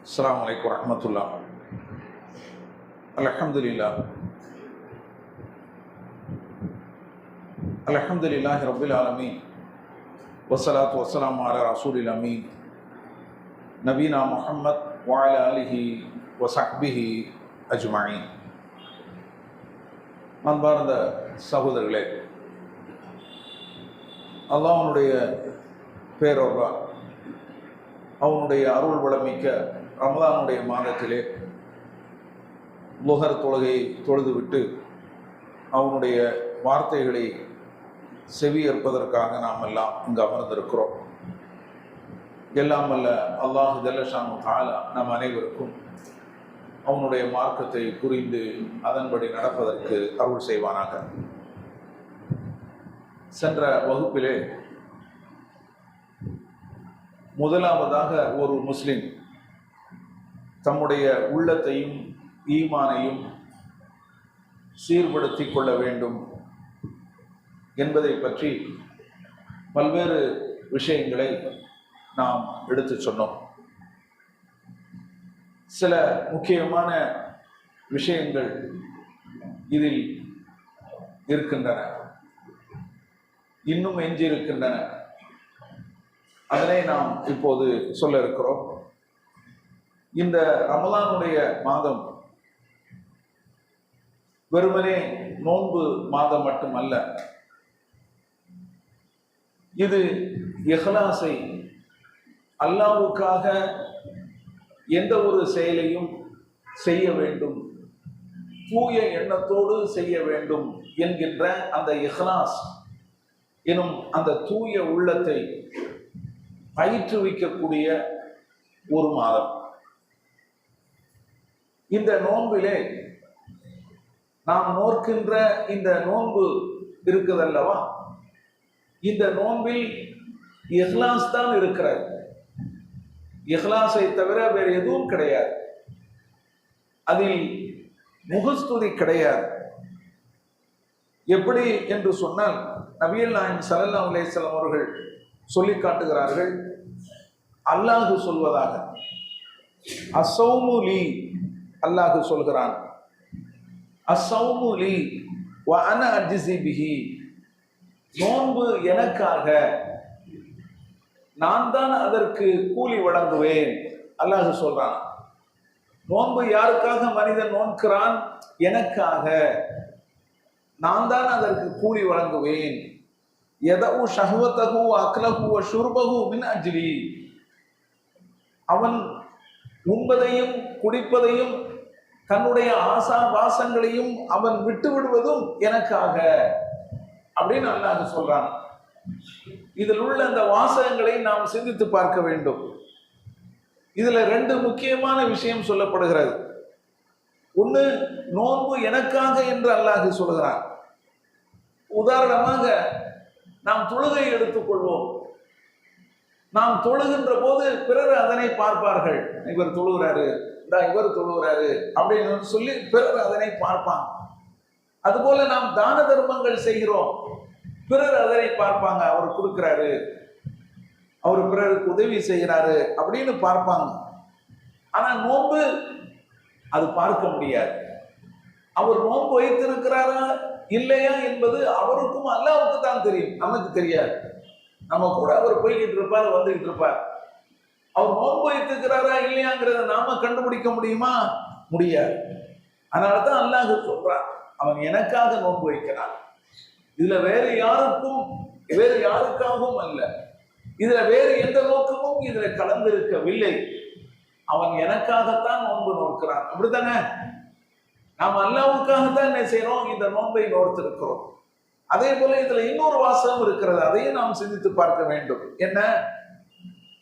அஸ்ஸலாமு அலைக்கும் வரஹ்மத்துல்லாஹ். அல்ஹம்துலில்லாஹ் அல்ஹம்துலில்லாஹி ரப்பில் ஆலமீன் வஸ்ஸலாத்து வஸ்ஸலாமு அலா ரசூலில் அமீன் நபீனா முஹம்மத் வ அலா ஆலிஹி வ ஸஹ்பிஹி அஜ்மஈன். அன்பார்ந்த சகோதரர்களே, அல்லாஹ்வுடைய பேரொருளால் அவனுடைய அருள் வளமிக்க ரமலானுடைய மாதத்திலே லுஹர் தொழுகை தொழுதுவிட்டு அவனுடைய வார்த்தைகளை செவியேற்பதற்காக நாம் எல்லாம் இங்கு அமர்ந்திருக்கிறோம். எல்லாம் அல்ல அல்லாஹ் ஜல்ல ஷானு தஆலா நம் அனைவருக்கும் அவனுடைய மார்க்கத்தை புரிந்து அதன்படி நடப்பதற்கு அருள் செய்வானாக. சென்ற வகுப்பிலே முதலாவதாக ஒரு முஸ்லிம் தம்முடைய உள்ளத்தையும் ஈமானையும் சீர்படுத்திக் கொள்ள வேண்டும் என்பதை பற்றி பல்வேறு விஷயங்களை நாம் எடுத்து சொன்னோம். சில முக்கியமான விஷயங்கள் இதில் இருக்கின்றன, இன்னும் எஞ்சியிருக்கின்றன. அதனை நாம் இப்போது சொல்ல இருக்கிறோம். இந்த ரமலானுடைய மாதம் வெறுமனே நோன்பு மாதம் மட்டுமல்ல, இது இஹ்லாஸை, அல்லாஹ்வுக்காக எந்த ஒரு செயலையும் செய்ய வேண்டும், தூய எண்ணத்தோடு செய்ய வேண்டும் என்கின்ற அந்த இஹ்லாஸ் எனும் அந்த தூய உள்ளத்தை பயிற்றுவிக்கக்கூடிய ஒரு மாதம். இந்த நோன்பிலே நாம் நோக்கின்ற இந்த நோன்பு இருக்குதல்லவா, இந்த நோன்பில் இஹ்லாஸ் தான் இருக்கிறது. இஹ்லாஸை தவிர வேறு எதுவும் கிடையாது. அதில் முகஸ்துதி கிடையாது. எப்படி என்று சொன்னால், நபிகள் நாயகம் ஸல்லல்லாஹு அலைஹி வஸல்லம் அவர்கள் சொல்லி காட்டுகிறார்கள். அல்லாஹ் சொல்வதாக, அஸ்ஸௌமு லீ, அல்லாஹ் சொல்கிறான், அஸ்ஸௌமு லீ வ அன அஜ்ஸி பிஹி, நோன்பு எனக்காக, நான் தான் அதற்கு கூலி வழங்குவேன். அல்லாஹ் சொல்றான். நோன்பு யாருக்காக மனிதன் நோக்கிறான்? எனக்காக, நான் தான் அதற்கு கூலி வழங்குவேன். யதஉ ஷஹ்வதஹு வ அக்லஹு வ ஷுர்பஹு மின் அஜ்லி, அவன் உண்பதையும் குடிப்பதையும் தன்னுடைய ஆசா வாசங்களையும் அவன் விட்டு விடுவதும் எனக்காக அப்படின்னு அல்லாஹ் சொல்றான். இதில் உள்ள அந்த வாசகங்களை நாம் சிந்தித்து பார்க்க வேண்டும். இதுல ரெண்டு முக்கியமான விஷயம் சொல்லப்படுகிறது. ஒன்று, நோன்பு எனக்காக என்று அல்லாஹ் சொல்கிறான். உதாரணமாக நாம் தொழுகை எடுத்துக்கொள்வோம். நாம் தொழுகின்ற போது பிறர் அதனை பார்ப்பார்கள். இவர் தொழுகிறாரு, இவர் தொழுகிறாரு அப்படின்னு சொல்லி பிறர் அதனை பார்ப்பாங்க. அதுபோல நாம் தான தர்மங்கள் செய்கிறோம், பிறர் அதனை பார்ப்பாங்க. அவர் கொடுக்கிறாரு, அவர் பிறருக்கு உதவி செய்கிறாரு அப்படின்னு பார்ப்பாங்க. ஆனா நோன்பு அது பார்க்க முடியாது. அவர் நோன்பு வைத்திருக்கிறாரா இல்லையா என்பது அவருக்கும் அல்லாஹ்வுக்கு தான் தெரியும், நமக்கு தெரியாது. நம்ம கூட அவர் போய்கிட்டு இருப்பார், வந்துகிட்டு இருப்பார். அவர் நோன்பு வைத்திருக்கிறாரா இல்லையாங்கிறத நாம கண்டுபிடிக்க முடியுமா? முடியாது. அதனாலதான் அல்லாஹ் சொல்றான், அவன் எனக்காக நோன்பு வைக்கிறான். இதுல வேறு யாருக்காகவும் அல்ல, இதுல வேறு எந்த நோக்கமும் இதுல கலந்திருக்கவில்லை. அவன் எனக்காகத்தான் நோன்பு நோக்கிறான். அப்படித்தானே? நாம் அல்லாஹ்வுக்காகத்தான் என்ன செய்யறோம்? இந்த நோன்பை நோர்த்திருக்கிறோம். அதே போல இதுல இன்னொரு வாசகம் இருக்கிறது, அதையும் நாம் சிந்தித்து பார்க்க வேண்டும். என்ன?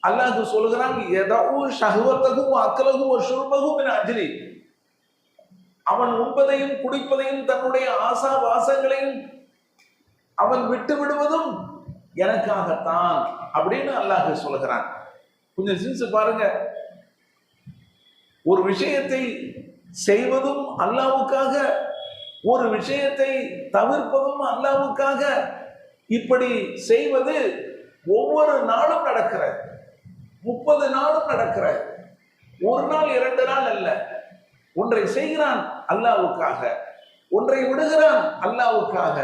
அல்லாஹ் சொல்கிறான், யதஉ ஷஹ்வதஹு வ அக்லஹு வ ஷுர்பஹு மின் அஜ்லி, அவன் உண்பதையும் குடிப்பதையும் தன்னுடைய ஆசா வாசங்களையும் அவன் விட்டு விடுவதும் எனக்காகத்தான் அப்படின்னு அல்லாஹ் சொல்கிறான். கொஞ்சம் சிந்திச்சு பாருங்க. ஒரு விஷயத்தை செய்வதும் அல்லாஹ்வுக்காக, ஒரு விஷயத்தை தவிர்ப்பதும் அல்லாஹ்வுக்காக, இப்படி செய்வது ஒவ்வொரு நாளும் நடக்கிறது. 30 நாளும் நடக்கிறது. ஒரு நாள் 2 நாள் அல்ல, ஒன்றை செய்கிறான் அல்லாஹ்வுக்காக, ஒன்றை விடுகிறான் அல்லாஹ்வுக்காக,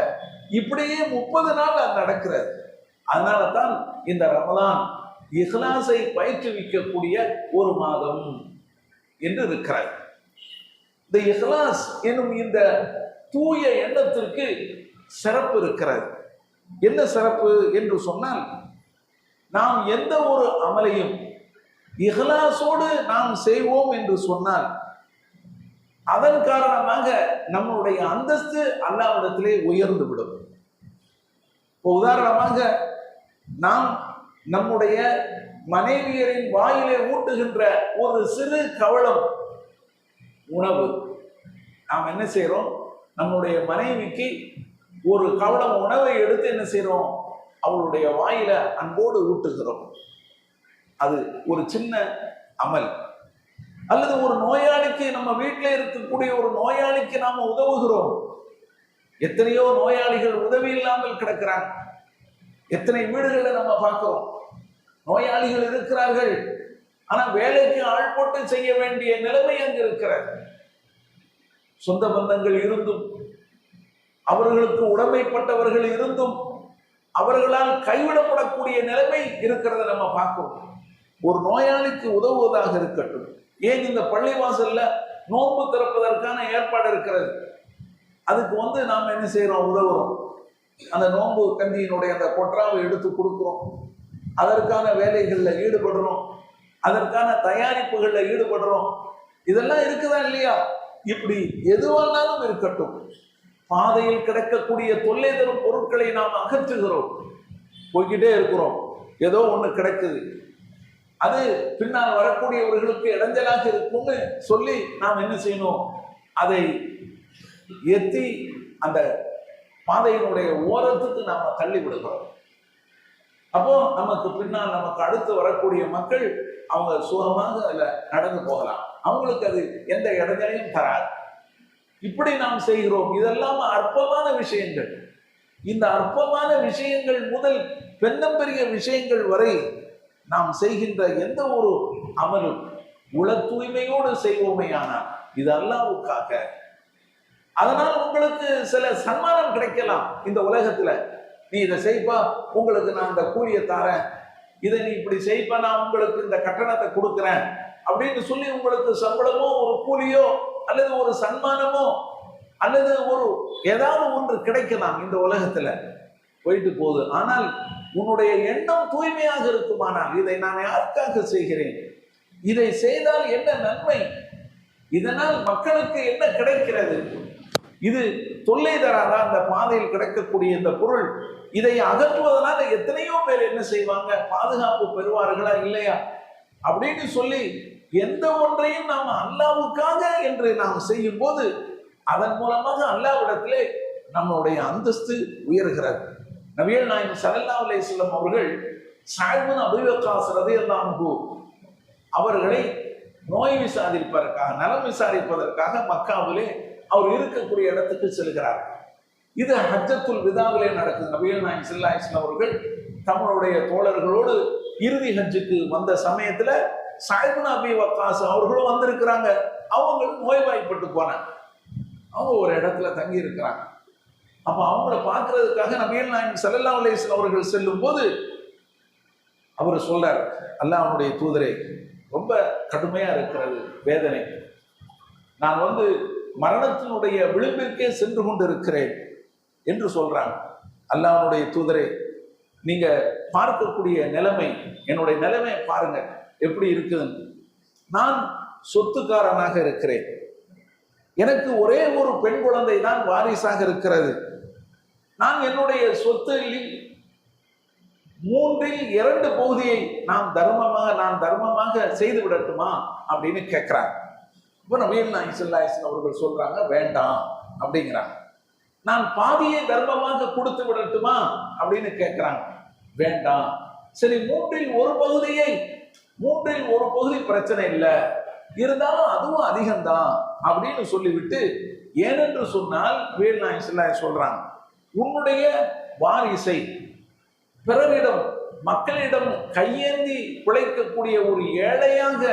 இப்படியே 30 நாள் அது நடக்கிறது. அதனால தான் இந்த ரமலான் இஹ்லாஸை பயிற்றுவிக்கக்கூடிய ஒரு மாதம் என்று இருக்கிறார். இந்த இஹ்லாஸ் எனும் இந்த தூய எண்ணத்திற்கு சிறப்பு இருக்கிறது. என்ன சிறப்பு என்று சொன்னால், நாம் எந்த ஒரு அமலையும் இஹ்லாஸோடு நாம் செய்வோம் என்று சொன்னால் அதன் காரணமாக நம்மளுடைய அந்தஸ்து அல்லாஹ்விடத்திலே உயர்ந்து விடும். இப்போ உதாரணமாக, நாம் நம்முடைய மனைவியரின் வாயிலே ஊட்டுகின்ற ஒரு சிறு கவளம் உணவு, நாம் என்ன செய்யறோம், நம்முடைய மனைவிக்கு ஒரு கவளம் உணவை எடுத்து என்ன செய்யறோம், அவளுடைய வாயில அன்போடு ஊட்டுகிறோம். அது ஒரு சின்ன அமல். அல்லது ஒரு நோயாளிக்கு, நம்ம வீட்டில் இருக்கக்கூடிய ஒரு நோயாளிக்கு நாம உதவுகிறோம். எத்தனையோ நோயாளிகள் உதவி இல்லாமல் கிடக்கிறாங்க. எத்தனை வீடுகளை நம்ம பார்க்கிறோம், நோயாளிகள் இருக்கிறார்கள், ஆனா வேலைக்கு ஆள் போட்டு செய்ய வேண்டிய நிலைமை அங்கு இருக்கிறது. சொந்த பந்தங்கள் இருந்தும், அவர்களுக்கு உடமைப்பட்டவர்கள் இருந்தும், அவர்களால் கைவிடப்படக்கூடிய நிலைமை இருக்கிறத நம்ம பார்க்கிறோம். ஒரு நோயாளிக்கு உதவுவதாக இருக்கட்டும், ஏன் இந்த பள்ளிவாசல்ல நோன்பு திறப்பதற்கான ஏற்பாடு இருக்கிறது, அதுக்கு நாம் என்ன செய்யறோம், உதவுறோம். அந்த நோன்பு கஞ்சியினுடைய அந்த கொற்றாவை எடுத்து கொடுக்குறோம், அதற்கான வேலைகளில் ஈடுபடுறோம், அதற்கான தயாரிப்புகளில் ஈடுபடுறோம். இதெல்லாம் இருக்குதா இல்லையா? இப்படி எதுவானாலும் இருக்கட்டும், பாதையில் கிடைக்கக்கூடிய தொல்லை தரும் பொருட்களை நாம் அகற்றுகிறோம், போய்கிட்டே இருக்கிறோம். ஏதோ ஒன்று கிடைக்குது, அது பின்னால் வரக்கூடியவர்களுக்கு இடைஞ்சலாக இருக்கும்னு சொல்லி நாம் என்ன செய்யணும், அதை எத்தி அந்த பாதையினுடைய ஓரத்துக்கு நாம தள்ளி விடுகிறோம். அப்போ நமக்கு பின்னால், நமக்கு அடுத்து வரக்கூடிய மக்கள் அவங்க சுகமாக அதில் நடந்து போகலாம், அவங்களுக்கு அது எந்த இடைஞ்சலையும் தராது. இப்படி நாம் செய்கிறோம். இதெல்லாம் அற்பமான விஷயங்கள். இந்த அற்பமான விஷயங்கள் முதல் பெரிய விஷயங்கள் வரை நாம் செய்கின்ற எந்த ஒரு அமலும் உள தூய்மையோடு செய்வோமேயானால் இது அல்லாஹ்வுக்காக. அதனால் உங்களுக்கு சில சன்மானம் கிடைக்கலாம் இந்த உலகத்துல. நீ இதை செய்ப்பா, உங்களுக்கு நான் இந்த கூலியை தாரேன், இதை நீ இப்படி செய்ப்பா, நான் உங்களுக்கு இந்த கட்டணத்தை கொடுக்குறேன் அப்படின்னு சொல்லி உங்களுக்கு சம்பளமோ ஒரு கூலியோ அல்லது ஒரு சன்மானமோ அல்லது ஒரு ஏதாவது ஒன்று கிடைக்கலாம் இந்த உலகத்துல, போயிட்டு போகுது. ஆனால் உன்னுடைய எண்ணம் தூய்மையாக இருக்குமானால், இதை நான் யாருக்காக செய்கிறேன், இதை செய்தால் என்ன நன்மை, இதனால் மக்களுக்கு என்ன கிடைக்கிறது, இது தொல்லை தராதா அந்த பாதையில் கிடைக்கக்கூடிய இந்த பொருள், இதை அகற்றுவதனால எத்தனையோ பேர் என்ன செய்வாங்க, பாதுகாப்பு பெறுவார்களா இல்லையா அப்படின்னு சொல்லி எந்த ஒன்றையும் நாம் அல்லாஹ்வுக்காக என்று நாம் செய்யும் போது அதன் மூலமாக அல்லாஹ்விடத்திலே நம்மளுடைய அந்தஸ்து உயர்கிறது. நபிகள் நாயகம் ஸல்லல்லாஹு அலைஹி வஸல்லம் அவர்கள் ஸஅத் இப்னு அபீ வக்காஸ் ரலியல்லாஹு அன்ஹு அவர்களை நோய் விசாரிப்பதற்காக, நலம் விசாரிப்பதற்காக மக்காவிலே அவர் இருக்கக்கூடிய இடத்துக்கு செல்கிறார். இது ஹஜ்ஜத்துல் விதாவிலே நடக்குது. நபிகள் நாயகம் ஸல்லல்லாஹு அலைஹி வஸல்லம் அவர்கள் தங்களுடைய தோழர்களோடு இறுதி ஹஜ்ஜுக்கு வந்த சமயத்துல ஸஅத் இப்னு அபீ வக்காஸ் அவர்களும் வந்திருக்கிறாங்க. அவங்களும் நோய்வாய்ப்பட்டு போனாங்க. அவங்க ஒரு இடத்துல தங்கி இருக்கிறாங்க. அப்ப அவங்கள பார்க்கறதுக்காக நபிகள் நாயகம் ஸல்லல்லாஹு அலைஹி வஸல்லம் அவர்கள் செல்லும் போது அவர் சொல்றார், அல்லாஹ்வுடைய தூதரே, ரொம்ப கடுமையா இருக்கிறது வேதனை, நான் மரணத்தினுடைய விளிம்பிற்கே சென்று கொண்டு இருக்கிறேன் என்று சொல்றாங்க. அல்லாஹ்வுடைய தூதரே, நீங்க பார்க்கக்கூடிய நிலைமை, என்னுடைய நிலைமை பாருங்க எப்படி இருக்குதுன்னு. நான் சொத்துக்காரனாக இருக்கிறேன், எனக்கு ஒரே ஒரு பெண் குழந்தை தான் வாரிசாக இருக்கிறது. நான் என்னுடைய சொத்தில் 3/2 பகுதியை நான் தர்மமாக செய்து விடட்டுமா அப்படின்னு கேட்கிறாங்க. இப்போ நபிகள் நாயகம் ஸல்லல்லாஹு அலைஹி வஸல்லம் அவர்கள் சொல்றாங்க, வேண்டாம் அப்படிங்கிறாங்க. நான் பாதியை தர்மமாக கொடுத்து விடட்டுமா அப்படின்னு கேட்கிறாங்க, வேண்டாம். சரி, 3/1 பகுதியை, 3/1 பகுதி பிரச்சனை இல்லை, இருந்தாலும் அதுவும் அதிகம்தான் அப்படின்னு சொல்லிவிட்டு, ஏனென்று சொன்னால் நபிகள் நாயகம் ஸல்லல்லாஹு அலைஹி வஸல்லம் சொல்றாங்க, உன்னுடைய வாரிசை பிறரிடம், மக்களிடம் கையேந்தி பிழைக்கக்கூடிய ஒரு ஏழையாக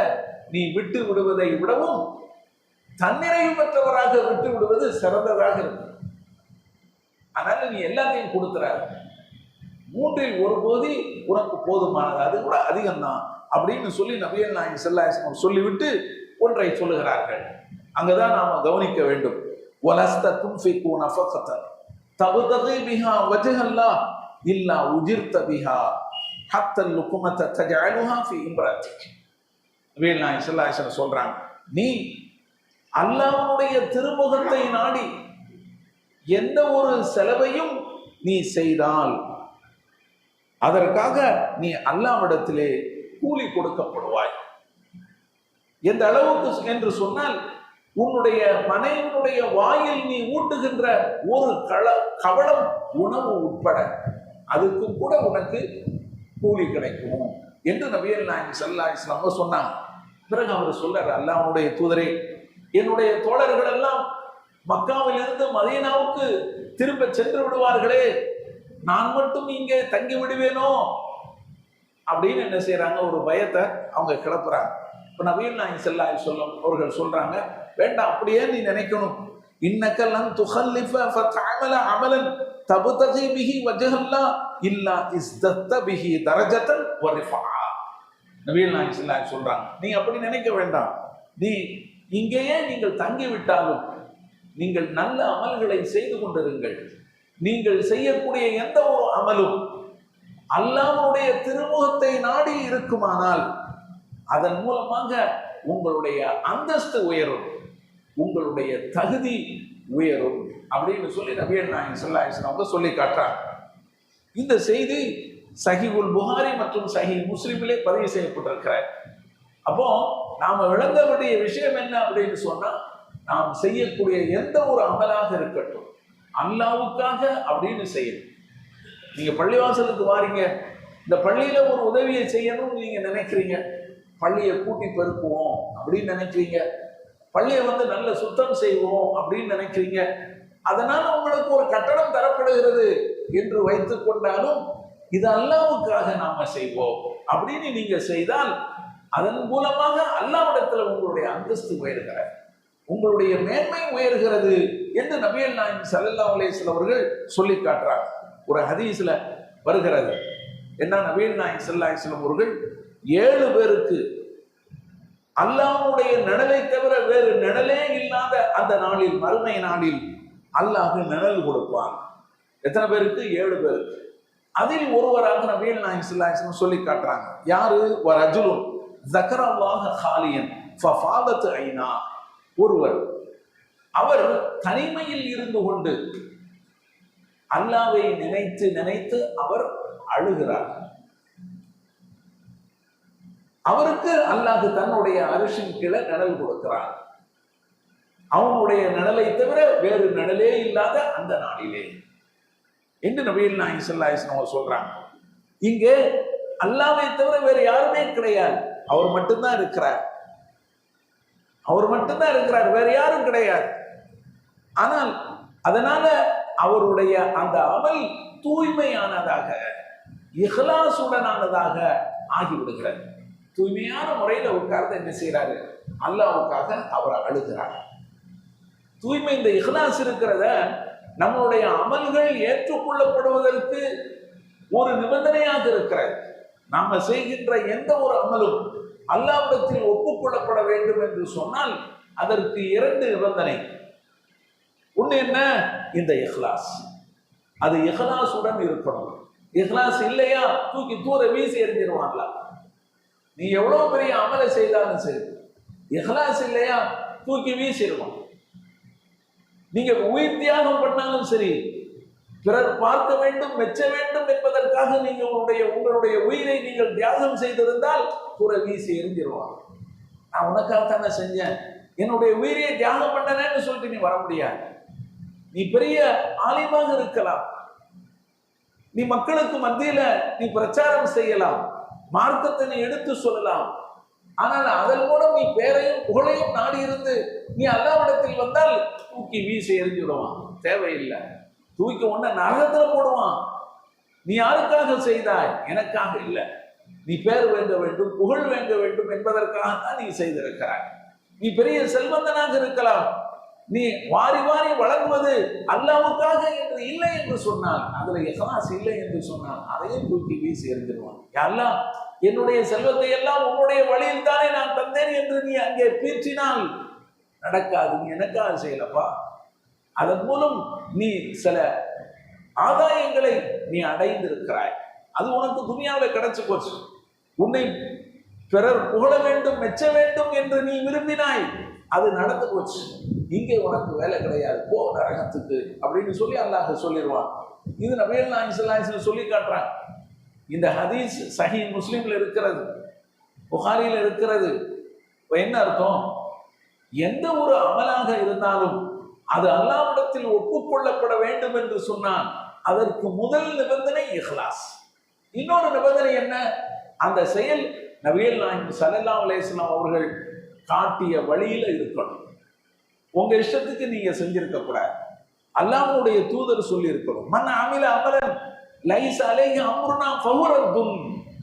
நீ விட்டு விடுவதை விடவும் தன்னிறைவு பெற்றவராக விட்டு விடுவது சிறந்ததாக இருக்கும். அதனால நீ எல்லாத்தையும் கொடுத்துறாரு, மூன்றில் ஒரு போதி உனக்கு போதுமானது, அது கூட அதிகம்தான் அப்படின்னு சொல்லி நபிகள் நாயகம் ஸல்லல்லாஹு அலைஹி வஸல்லம் சொல்லிவிட்டு ஒன்றை சொல்லுகிறார்கள். அங்கதான் நாம கவனிக்க வேண்டும். வலஸ்த துன்ஃபிகு நஃபகத்தன் தப்தகி பிஹா வஜ்ஹல்லாஹ் இல்லா உஜிர்த பிஹா ஹத்தல் லுக்மத தஜஅலுஹா ஃபீ இம்ராத்திக். நபிகள் நாயகம் ஸல்லல்லாஹு அலைஹி வஸல்லம் சொல்றாங்க, நீ அல்லாஹ்வுடைய திருமுகத்தை நாடி எந்த ஒரு செலவையும் நீ செய்தால் அதற்காக நீ அல்லாஹ்விடத்திலே கூலி கொடுக்கப்படுவாய். எந்த அளவுக்கு என்று சொன்னால், உன்னுடைய மனைவியுடைய வாயில் நீ ஊட்டுகின்ற ஒரு கவளம் உணவு உட்பட அதுக்கும் கூட உனக்கு கூலி கிடைக்கும் என்று நபிகள் நாயகம் ஸல்லல்லாஹு அலைஹி வஸல்லம் சொன்னாங்க. பிறகு அவர் சொல்றார், அல்லாஹ்வுடைய தூதரே, என்னுடைய தோழர்கள் எல்லாம் மக்காவிலிருந்து மதீனாவுக்கு திரும்ப சென்று விடுவார்களே, நான் மட்டும் இங்கே தங்கி விடுவேனோ அப்படின்னு என்ன செய்யறாங்க, ஒரு பயத்தை அவங்க கிளப்புறாங்க. இப்ப நபிகள் நாயகம் ஸல்லல்லாஹு அலைஹி வஸல்லம் அவர்கள் சொல்றாங்க, வேண்டாம், அப்படியே நீ நினைக்கணும். இன்னக லன் துகல்லிஃப ஃபதஅமல அமலன் தப்தகி பிஹி வஜ்ஹல்லாஹ் இல்லா இஸ்தத்த பிஹி தரஜத்தன் வ ரிஃபா. நபிகள் நாயகம் ஸல்லல்லாஹு அலைஹி சொல்றாங்க, நீ அப்படி நினைக்க வேண்டாம். நீ இங்கேயே நீங்கள் தங்கி விட்டாலும் நீங்கள் நல்ல அமல்களை செய்து கொண்டிருங்கள். நீங்கள் செய்யக்கூடிய எந்த ஒரு அமலும் அல்லாஹ்வுடைய திருமுகத்தை நாடி இருக்குமானால் அதன் மூலமாக உங்களுடைய அந்தஸ்து உயரும், உங்களுடைய தகுதி உயரும் அப்படின்னு சொல்லி நபிகள் நாயகம் ஸல்லல்லாஹு அலைஹி வஸல்லம் சொல்லி காட்டுறாங்க. இந்த செய்தி சஹீஹுல் புகாரி மற்றும் சஹீஹ் முஸ்லிமிலே பதிவு செய்யப்பட்டிருக்கிறார். அப்போ நாம விளங்க வேண்டிய விஷயம் என்ன அப்படின்னு சொன்னா, நாம் செய்யக்கூடிய எந்த ஒரு அமலாக இருக்கட்டும் அல்லாஹ்வுக்காக அப்படின்னு செய்யணும். நீங்க பள்ளிவாசலுக்கு வாரீங்க, இந்த பள்ளியில ஒரு உதவியை செய்யணும்னு நீங்க நினைக்கிறீங்க, பள்ளியை கூட்டி பெருக்குவோம் அப்படின்னு நினைக்கிறீங்க, பள்ளியை நல்ல சுத்தம் செய்வோம் அப்படின்னு நினைக்கிறீங்க, அதனால உங்களுக்கு ஒரு கட்டணம் தரப்படுகிறது என்று வைத்துக் கொண்டாலும் இது அல்லாஹ்வுக்காக நாம செய்வோம் அப்படின்னு நீங்க செய்தால் அதன் மூலமாக அல்லாஹ்விடத்துல உங்களுடைய அந்தஸ்து உயர்கிறது, உங்களுடைய மேன்மை உயர்கிறது என்று நபிகள் நாயகம் ஸல்லல்லாஹு அலைஹி வஸல்லம் அவர்கள் சொல்லி காட்டுறாங்க. ஒரு ஹதீஸ்ல வருகிறது என்ன, நபிகள் நாயகம் ஸல்லல்லாஹு அலைஹி வஸல்லம் அவர்கள் 7 பேருக்கு அல்லாஹ்வுடைய நிழலை தவிர வேறு நிழலே இல்லாத அந்த நாளில், மறுமை நாளில் அல்லாஹ் நிழல் கொடுப்பான். எத்தனை பேருக்கு? 7 பேருக்கு. அதில் ஒருவராக நபிகள் நாயகம் ஸல்லல்லாஹு அலைஹி வஸல்லம் சொல்லி காட்டுறாங்க. யாரு? வரஜுலுன் ஸக்கரல்லாஹ காலியன் ஃபஃபாதத் ஐனா. ஒருவர், அவர் தனிமையில் இருந்து கொண்டு அல்லாஹ்வை நினைத்து நினைத்து அவர் அழுகிறார். அவருக்கு அல்லாஹ் தன்னுடைய அரிசின் கீழே நிழல் கொடுக்கிறார். அவனுடைய நிழலை தவிர வேறு நிழலே இல்லாத அந்த நாளிலே என்று நபிகள் நாயகம் ஸல்லல்லாஹு அலைஹி வஸல்லம் சொல்றாங்க. இங்கே அல்லாஹ்வை தவிர வேறு யாருமே கிடையாது, அவர் மட்டும்தான் இருக்கிறார், அவர் மட்டும்தான் இருக்கிறார், வேற யாரும் கிடையாது. ஆனால் அதனால அவருடைய அந்த அமல் தூய்மையானதாக இஹ்லாசுடனானதாக ஆகிவிடுகிறது. தூய்மையான முறையில உட்கார்ந்து என்ன செய்யறாரு, அல்லாஹ்வுக்காக அவர் அழுகிறார். தூய்மை, இந்த இஹ்லாஸ் இருக்கிறத நம்மளுடைய அமல்கள் ஏற்றுக்கொள்ளப்படுவதற்கு ஒரு நிபந்தனையாக இருக்கிறது. நாம செய்கின்ற எந்த ஒரு அமலும் அல்லாஹ்விடத்தில் ஒப்புக்கொள்ளப்பட வேண்டும் என்று சொன்னால் அதற்கு 2 நிபந்தனை. ஒண்ணு என்ன? இந்த இஹ்லாஸ். அது இஹ்லாசுடன் இருக்கணும். இஹ்லாஸ் இல்லையா தூக்கி தூர வீசி எறிஞ்சிருவாங்களா? நீ எவ்வளவு பெரிய அமலை செய்தாலும் சரி, இஹ்லாஸ் இல்லையா தூக்கி வீசிடுவான். நீங்க உயிர் தியாகம் பண்ணாலும் சரி, பிறர் பார்க்க வேண்டும், மெச்ச வேண்டும் என்பதற்காக நீங்க உங்களுடைய உயிரை நீங்கள் தியாகம் செய்திருந்தால் தூர வீசி எரிஞ்சிருவாங்க. நான் உனக்காகத்தானே செஞ்சேன், என்னுடைய உயிரை தியாகம் பண்ணனேன்னு சொல்லிட்டு நீ வர முடியாது. நீ பெரிய ஆலிமாக இருக்கலாம், நீ மக்களுக்கு மத்தியில நீ பிரச்சாரம் செய்யலாம், மார்க்கத்தை நீ எடுத்து சொல்லலாம். ஆனால் அதன் மூலம் நீ பேரையும் புகழையும் நாடி இருந்து நீ அல்லாஹ்விடத்தில் வந்தால் தூக்கி வீசி எரிஞ்சு விடுவான். தேவையில்லை, தூக்கி உன்னை நரகத்துல போடுவான். நீ யாருக்காக செய்தாய்? எனக்காக இல்லை. நீ பேர் வேண்ட வேண்டும், புகழ் வேண்ட வேண்டும் என்பதற்காகத்தான் நீ செய்திருக்கிறாய். நீ பெரிய செல்வந்தனாக இருக்கலாம், நீ வாரி வாரி வழங்குவது அல்லாஹ்வுக்காக என்று இல்லை என்று சொன்னால், அதுல இஹ்லாஸ் இல்லை என்று சொன்னால் அதையும் தூக்கி வீசி எறிஞ்சிருவான். அல்லாஹ், என்னுடைய செல்வத்தை எல்லாம் உன்னுடைய வழியில் தானே நான் தந்தேன் என்று நீ அங்கே பீற்றினால் நடக்காது. நீ எனக்காக செய்யலப்பா. அதன் மூலம் நீ சில ஆதாயங்களை நீ அடைந்திருக்கிறாய். அது உனக்கு துனியாவில் கிடைச்சு போச்சு. உன்னை பிறர் புகழ வேண்டும், மெச்ச வேண்டும் என்று நீ விரும்பினாய், அது நடந்து போச்சு. இங்கே உனக்கு வேலை கிடையாது, போ நரகத்துக்கு அப்படின்னு சொல்லி அல்லாஹ் சொல்லிடுவான். இது நபிகள் நாயகம் ஸல்லல்லாஹு அலைஹி வஸல்லம் சொல்லி காட்டுறாங்க. இந்த ஹதீஸ் சஹீஹ் முஸ்லிம்ல இருக்கிறது, புகாரியில் இருக்கிறது. என்ன அர்த்தம்? எந்த ஒரு அமலாக இருந்தாலும் அது அல்லாஹ்விடத்தில் ஒப்புக்கொள்ளப்பட வேண்டும் என்று சொன்னால் அதற்கு முதல் நிபந்தனை இஹ்லாஸ். இன்னொரு நிபந்தனை என்ன? அந்த செயல் நபிகள் நாயகம் ஸல்லல்லாஹு அலைஹி வஸல்லம் அவர்கள் காட்டிய வழியில இருக்கணும். உங்க இஷ்டத்துக்கு நீங்க செஞ்சிருக்க கூடாது. அல்லாஹ்வுடைய தூதர் சொல்லி இருக்கணும். மன் அமில அமலன் லைஸ அலைஹி அம்ருனா ஃபஹுவ ரத்துன்.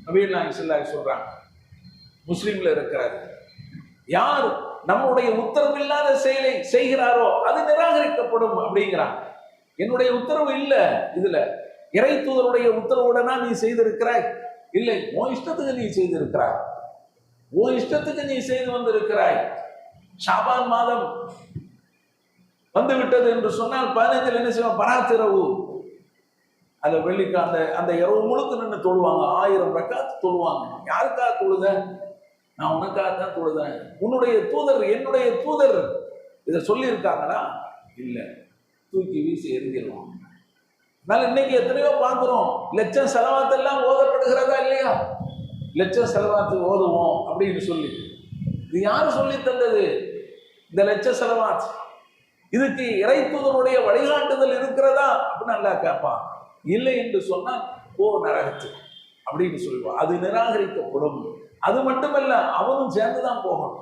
நபிகள் நாயகம் ஸல்லல்லாஹு அலைஹி சொல்றாங்க, முஸ்லிம்ல இருக்கிறார். யார் நம்முடைய உத்தரவில்லாத செயலை செய்கிறாரோ அது நிராகரிக்கப்படும் அப்படிங்கிறான். என்னுடைய உத்தரவு இல்ல, இதுல இறை தூதருடைய உத்தரவுடனா நீ செய்திருக்கிறாய்? இல்லை, உன் இஷ்டத்துக்கு நீ செய்திருக்கிறாய், உன் இஷ்டத்துக்கு நீ செய்து வந்திருக்கிறாய். ஷாபான் மாதம் வந்து விட்டது என்று சொன்னால் 15 என்ன செய்வோம்? பராத்திரவு, அந்த வெள்ளிக்கு அந்த அந்த இரவு முழுக்க நின்று தொழுவாங்க. 1000 ரக்காத் தொழுவாங்க. யாருக்காக தொழுத? நான் உனக்காக தான் தொழுதேன். உன்னுடைய தூதர், என்னுடைய தூதர் இதை சொல்லி இருக்காங்களா? இல்லை, தூக்கி வீசி எரிஞ்சிருவோம். அதனால இன்னைக்கு எத்தனையோ பார்க்கிறோம், லட்சம் செலவாத்தெல்லாம் ஓதப்படுகிறதா இல்லையா? லட்சம் செலவாத்து ஓதுவோம் அப்படின்னு சொல்லி, இது யாரு சொல்லி தந்தது? இந்த லட்ச செலவாத் இதுக்கு இறை தூதருடைய வழிகாட்டுதல் இருக்கிறதா அப்படின்னு நல்லா கேட்பான். இல்லை என்று சொன்னால் போ நரகத்துக்கு அப்படின்னு சொல்லுவான். அது நிராகரிக்கப்படும். அது மட்டுமல்ல, அவனும் சேர்ந்துதான் போகணும்.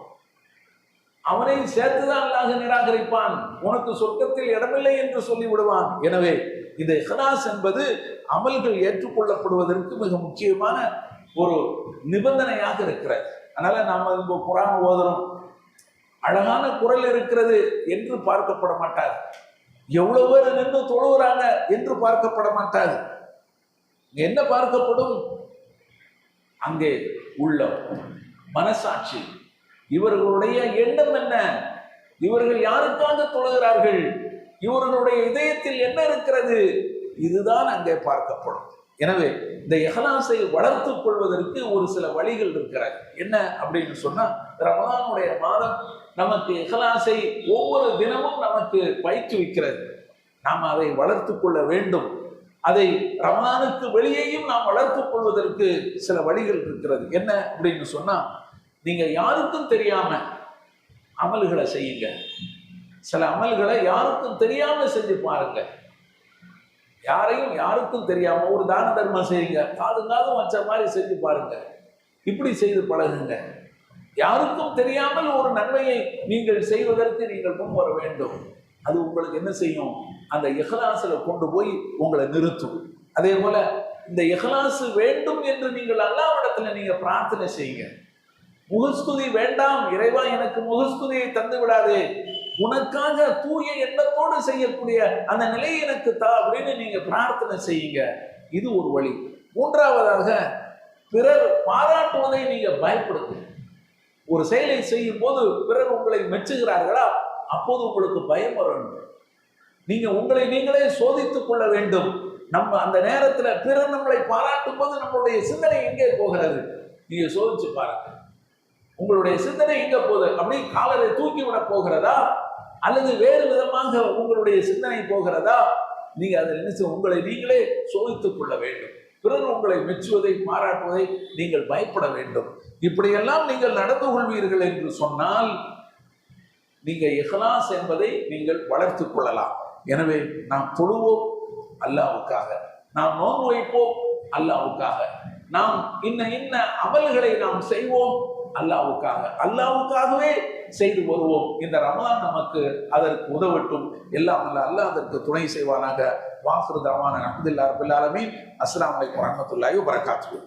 அவனையும் சேர்த்துதான் அல்லாஹ் நிராகரிப்பான். உனக்கு சொர்க்கத்தில் இடமில்லை என்று சொல்லி விடுவான். எனவே இந்த இஹ்லாஸ் என்பது அமல்கள் ஏற்றுக்கொள்ளப்படுவதற்கு மிக முக்கியமான ஒரு நிபந்தனையாக இருக்கிறது. அதனால நாம இப்போ குர்ஆன் ஓதுறோம், அழகான குரல் இருக்கிறது என்று பார்க்கப்பட மாட்டாது. எவ்வளவு பேர் நின்று தொழுகிறாங்க என்று பார்க்கப்பட மாட்டாது. என்ன பார்க்கப்படும்? அங்கே உள்ள மனசாட்சி, இவர்களுடைய எண்ணம் என்ன, இவர்கள் யாருக்காக தொழுகிறார்கள், இவர்களுடைய இதயத்தில் என்ன இருக்கிறது, இதுதான் அங்கே பார்க்கப்படும். எனவே இந்த இஹ்லாஸை வளர்த்துக் கொள்வதற்கு ஒரு சில வழிகள் இருக்கிறது. என்ன அப்படின்னு சொன்னா, ரமலானுடைய மாதம் நமக்கு இஹ்லாஸை ஒவ்வொரு தினமும் நமக்கு பயிற்றுவிக்கிறது. நாம் அதை வளர்த்துக் கொள்ள வேண்டும். அதை ரமலானுக்கு வெளியேயும் நாம் வளர்த்துக் கொள்வதற்கு சில வழிகள் இருக்கிறது. என்ன அப்படின்னு சொன்னா, நீங்க யாருக்கும் தெரியாம அமல்களை செய்யுங்க. சில அமல்களை யாருக்கும் தெரியாம செஞ்சு பாருங்க. யாருக்கும் தெரியாம ஒரு தான தர்மம் செய்யுங்க, காதும் வச்ச மாதிரி செஞ்சு பாருங்க. இப்படி செய்து பழகுங்க. யாருக்கும் தெரியாமல் ஒரு நன்மையை நீங்கள் செய்வதற்கு நீங்கள் முன் வர வேண்டும். அது உங்களுக்கு என்ன செய்யும்? அந்த இஹ்லாஸ்ல கொண்டு போய் உங்களை நிறுத்தும். அதே போல இந்த இஹ்லாஸ் வேண்டும் என்று நீங்கள் அல்லாஹ்விடத்துல நீங்க பிரார்த்தனை செய்யுங்க. முகஸ்துதி வேண்டாம், இறைவா எனக்கு முகஸ்துதியை தந்து விடாதே, உனக்காக தூய எண்ணத்தோடு செய்யக்கூடிய அந்த நிலையை எனக்கு தா அப்படின்னு நீங்க பிரார்த்தனை செய்யுங்க. இது ஒரு வழி. மூன்றாவதாக, பிறர் பாராட்டுவதை நீங்க பயப்படுங்க. ஒரு செயலை செய்யும் போது பிறர் உங்களை மெச்சுகிறார்களா, அப்போது உங்களுக்கு பயம் வரணும். நீங்க உங்களை நீங்களே சோதித்துக் கொள்ள வேண்டும். நம்ம அந்த நேரத்துல பிறர் நம்மளை பாராட்டும் போது நம்மளுடைய சிந்தனை எங்கே போகிறது? நீங்க சோதிச்சு பாருங்க. உங்களுடைய சிந்தனை எங்க போகுது? அப்படி காலரை தூக்கி விட போகிறதா, அல்லது வேறு விதமாக உங்களுடைய சிந்தனை போகிறதா? நீங்க அதை நினைச்சு உங்களை நீங்களே சோதித்துக் கொள்ள வேண்டும். பிறர் உங்களை மெச்சுவதை பாராட்டுவதை நீங்கள் பயப்பட வேண்டும். இப்படியெல்லாம் நீங்கள் நடந்து கொள்வீர்கள் என்று சொன்னால் நீங்க இஹ்லாஸ் என்பதை நீங்கள் வளர்த்துக் கொள்ளலாம். எனவே நாம் தொழுவோம் அல்லாஹ்வுக்காக, நாம் நோன்பு வைப்போம் அல்லாஹ்வுக்காக, நாம் இன்ன அமல்களை நாம் செய்வோம் அல்லாஹ்வுக்காக, அல்லாஹ்வுக்காகவே செய்து வருவோம். இந்த ரமலான் நமக்கு அதற்கு உதவட்டும். எல்லாம் அல்லாஹ் அதற்கு துணை செய்வானாக. வாஹிரு தஅவானா அல்ஹம்துலில்லாஹி ரப்பில் ஆலமீன். அஸ்ஸலாமு அலைக்கும் வரஹ்மத்துல்லாஹி வபரகாத்துஹு.